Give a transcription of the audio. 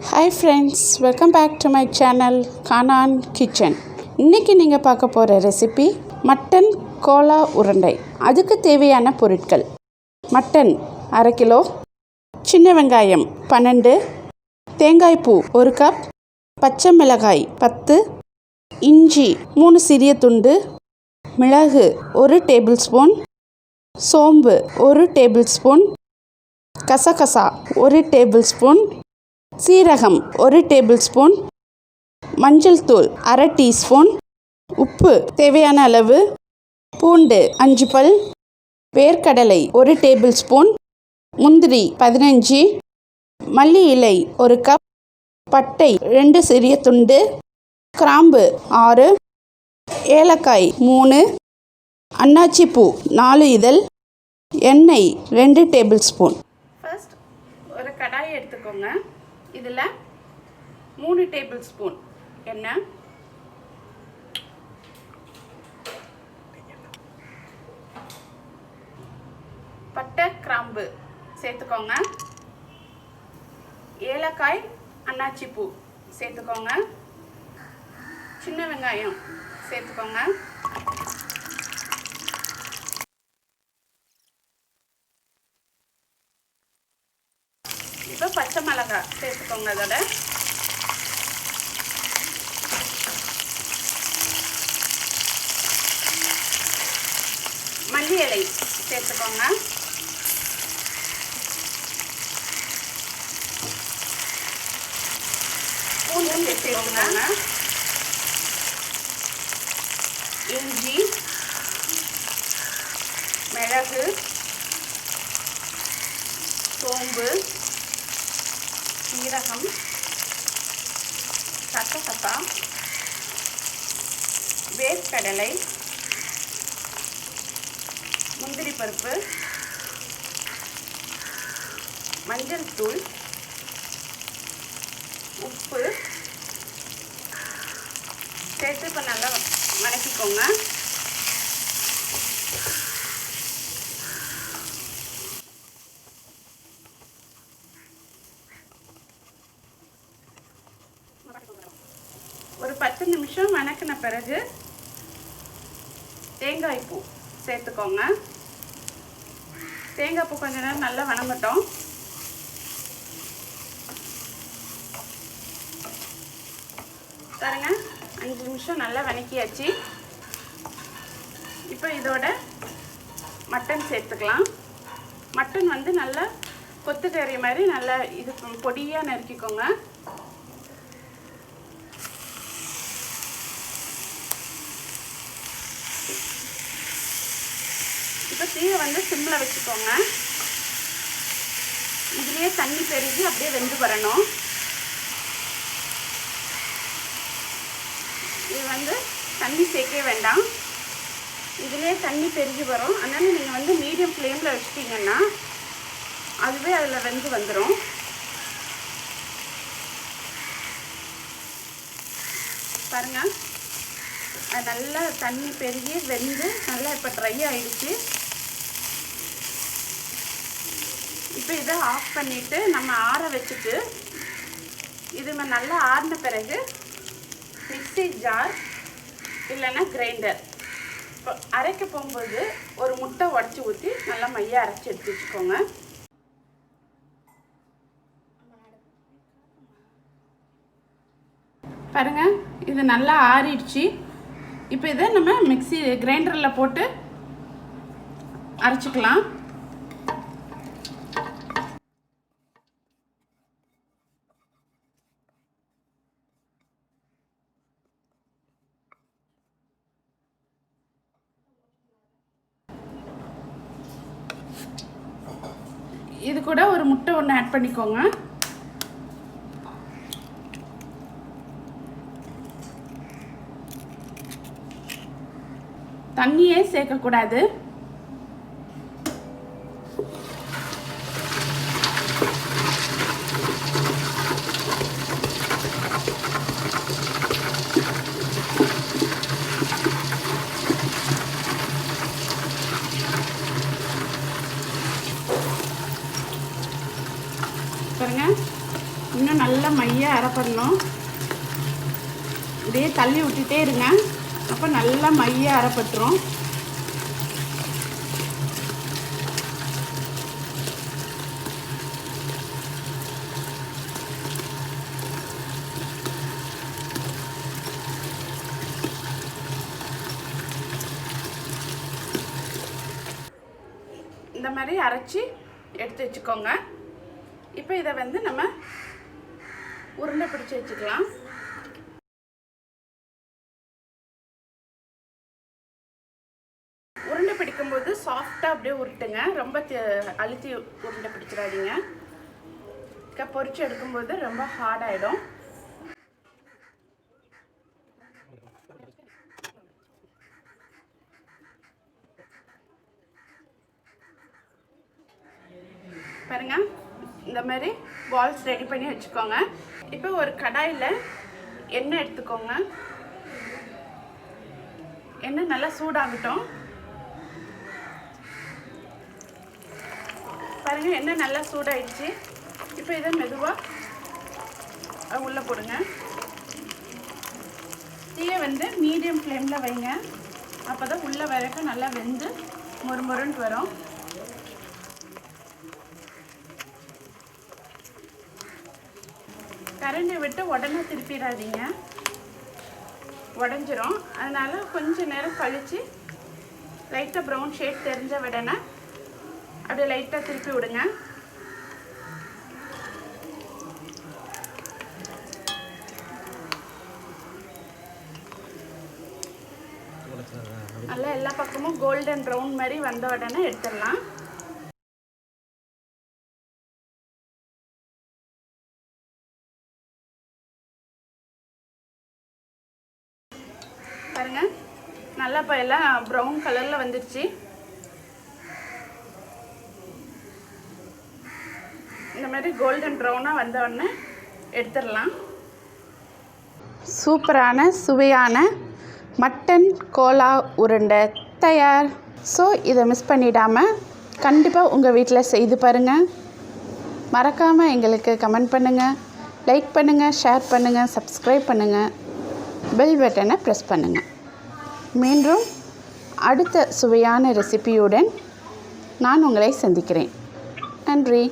Hi friends, welcome back to my channel Kanan Kitchen. இன்றைக்கி நீங்கள் பார்க்க போகிற ரெசிபி மட்டன் கோலா உருண்டை. அதுக்கு தேவையான பொருட்கள்: மட்டன் 1/2 கிலோ, சின்ன வெங்காயம் 12, தேங்காய் பூ 1 கப், பச்சை மிளகாய் 10, இஞ்சி 3 சிறிய துண்டு, மிளகு 1 டேபிள் ஸ்பூன், சோம்பு 1 டேபிள் ஸ்பூன், கசகசா 1 டேபிள் ஸ்பூன், சீரகம் 1 டேபிள் ஸ்பூன், மஞ்சள் தூள் 1/2 டீஸ்பூன், உப்பு தேவையான அளவு, பூண்டு 5 பல், வேர்க்கடலை 1 டேபிள் ஸ்பூன், முந்திரி 15, மல்லி இலை 1 கப், பட்டை 2 சிறிய துண்டு, கிராம்பு 6, ஏலக்காய் 3, அன்னாச்சி பூ 4 இதழ், எண்ணெய் 2 டேபிள் ஸ்பூன். ஃபர்ஸ்ட் ஒரு கடாயை எடுத்துக்கோங்க. இதில் 3 டேபிள் ஸ்பூன் எண்ணெய், பட்டை கிராம்பு சேர்த்துக்கோங்க, ஏலக்காய் அன்னாச்சி பூ சேர்த்துக்கோங்க, சின்ன வெங்காயம் சேர்த்துக்கோங்க, இப்போ பச்சை மிளகாய் சேர்த்துக்கோங்க. அதோட மல்லி இலை சேர்த்துக்கோங்க, பூண்டு சேர்த்துக்கோங்க, இஞ்சி, மிளகு, சோம்பு, சீரகம், கசகசா, வேர்க்கடலை, முந்திரி பருப்பு, மஞ்சள் தூள், உப்பு சேர்த்து இப்போ நல்லா வதக்கிக்கோங்க. ஒரு 10 நிமிஷம் வதக்கின பிறகு தேங்காய் பூ சேர்த்துக்கோங்க. தேங்காய் பூ கொஞ்ச நேரம் நல்லா வதங்கட்டும். பாருங்க, 5 நிமிஷம் நல்லா வதக்கியாச்சு. இப்போ இதோட மட்டன் சேர்த்துக்கலாம். மட்டன் வந்து நல்லா கொத்துக்கறி மாதிரி நல்லா இது பொடியாக நறுக்கிக்கோங்க. இப்போ தீயை வந்து சிம்மில் வச்சுக்கோங்க. இதுலேயே தண்ணி பெருகி அப்படியே வெந்து வரணும். இது வந்து தண்ணி சேர்க்கவே வேண்டாம், இதுலேயே தண்ணி பெருகி வரும். அதனால் நீங்கள் வந்து மீடியம் ஃப்ளேமில் வச்சுட்டிங்கன்னா அதுவே அதில் வெந்து வந்துடும். பாருங்கள், அது நல்லா தண்ணி பெருகி வெந்து நல்லா இப்போ ட்ரை ஆகிடுச்சு. இப்போ இதை ஆஃப் பண்ணிவிட்டு நம்ம ஆற வச்சுட்டு இது நல்லா ஆறின பிறகு மிக்ஸி ஜார் இல்லைன்னா கிரைண்டர் இப்போ அரைக்க போகும்போது ஒரு முட்டை உடச்சி ஊற்றி நல்லா மையாக அரைச்சி எடுத்து வச்சுக்கோங்க. பாருங்கள், இது நல்லா ஆறிடுச்சு. இப்போ இதை நம்ம மிக்ஸி கிரைண்டரில் போட்டு அரைச்சிக்கலாம். இது கூட ஒரு முட்டை ஒன்று ஆட் பண்ணிக்கோங்க. தண்ணியே சேர்க்கக்கூடாது. பாருங்க, இன்னும் நல்லா நல்லா மையாக அரைப்படணும். இப்படியே தள்ளி விட்டுட்டே இருங்க, அப்போ நல்லா மையாக அரைப்பட்டுரும். இந்த மாதிரி அரைச்சி எடுத்து வச்சுக்கோங்க. இப்போ இதை வந்து நம்ம உருண்டை பிடிச்சி வச்சுக்கலாம். உருண்டை பிடிக்கும்போது சாஃப்டாக அப்படியே உருட்டுங்க, ரொம்ப அழுத்தி உருண்டை பிடிச்சிடாதீங்க. பொரிச்சு எடுக்கும்போது ரொம்ப ஹார்டாகிடும். பாருங்க, இந்த மாதிரி பால்ஸ் ரெடி பண்ணி வச்சுக்கோங்க. இப்போ ஒரு கடாயில் எண்ணெய் எடுத்துக்கோங்க. எண்ணெய் நல்லா சூடாகட்டும். பாருங்க, எண்ணெய் நல்லா சூடாயிடுச்சு. இப்போ இதை மெதுவாக உள்ளே போடுங்க. தீயை வந்து மீடியம் ஃப்ளேமில் வைங்க, அப்போ தான் உள்ளே வரைக்கும் நல்லா வெந்து மொறுமொறுன்ட்டு வரும். கரண்டி விட்டு உடனே திருப்பிடாதீங்க, உடஞ்சிரும். அதனால் கொஞ்சம் நேரம் கழித்து லைட்டாக ப்ரௌன் ஷேட் தெரிஞ்ச உடனே அப்படியே லைட்டாக திருப்பி விடுங்க. நல்லா எல்லா பக்கமும் கோல்டன் ப்ரௌன் மாதிரி வந்த உடனே எடுத்துடலாம். பாருங்க, நல்லா இப்போ எல்லாம் ப்ரௌன் கலரில் வந்துடுச்சு. இந்த மாதிரி கோல்டன் ப்ரௌனாக வந்த உடனே எடுத்துடலாம். சூப்பரான சுவையான மட்டன் கோலா உருண்டை தயார். ஸோ இதை மிஸ் பண்ணிடாமல் கண்டிப்பாக உங்கள் வீட்டில் செய்து பாருங்கள். மறக்காமல் எங்களுக்கு கமெண்ட் பண்ணுங்கள், லைக் பண்ணுங்கள், ஷேர் பண்ணுங்கள், சப்ஸ்கிரைப் பண்ணுங்கள், பெல் பட்டனை ப்ரெஸ் பண்ணுங்கள். மீண்டும் அடுத்த சுவையான ரெசிபியுடன் நான் உங்களை சந்திக்கிறேன். நன்றி.